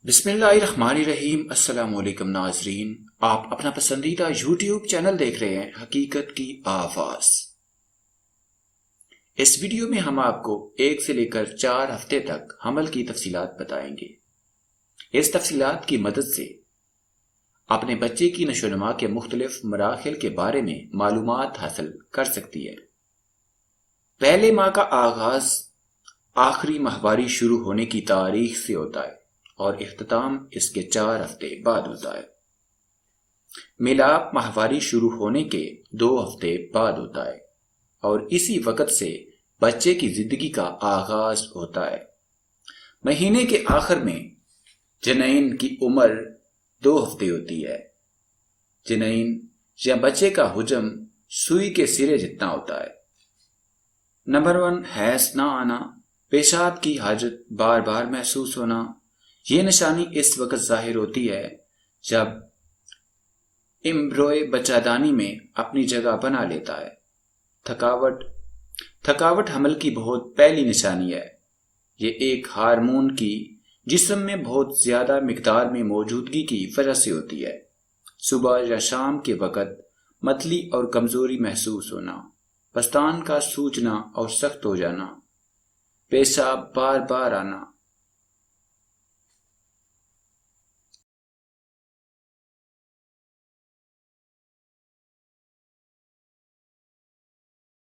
بسم اللہ الرحمن الرحیم۔ السلام علیکم ناظرین، آپ اپنا پسندیدہ یوٹیوب چینل دیکھ رہے ہیں حقیقت کی آواز۔ اس ویڈیو میں ہم آپ کو 1 سے لے کر 4 ہفتے تک حمل کی تفصیلات بتائیں گے۔ اس تفصیلات کی مدد سے اپنے بچے کی نشو و نما کے مختلف مراحل کے بارے میں معلومات حاصل کر سکتی ہے۔ پہلے ماہ کا آغاز آخری ماہواری شروع ہونے کی تاریخ سے ہوتا ہے اور اختتام اس کے 4 ہفتے بعد ہوتا ہے۔ میلاب ماہواری شروع ہونے کے 2 ہفتے بعد ہوتا ہے اور اسی وقت سے بچے کی زندگی کا آغاز ہوتا ہے۔ مہینے کے آخر میں جنین کی عمر 2 ہفتے ہوتی ہے۔ جنین یا بچے کا حجم سوئی کے سرے جتنا ہوتا ہے۔ نمبر 1، حیض نہ آنا، پیشاب کی حاجت بار بار محسوس ہونا۔ یہ نشانی اس وقت ظاہر ہوتی ہے جب امبروئے بچہ دانی میں اپنی جگہ بنا لیتا ہے۔ تھکاوٹ حمل کی بہت پہلی نشانی ہے۔ یہ ایک ہارمون کی جسم میں بہت زیادہ مقدار میں موجودگی کی وجہ سے ہوتی ہے۔ صبح یا شام کے وقت متلی اور کمزوری محسوس ہونا، پستان کا سوجنا اور سخت ہو جانا، پیشاب بار بار آنا،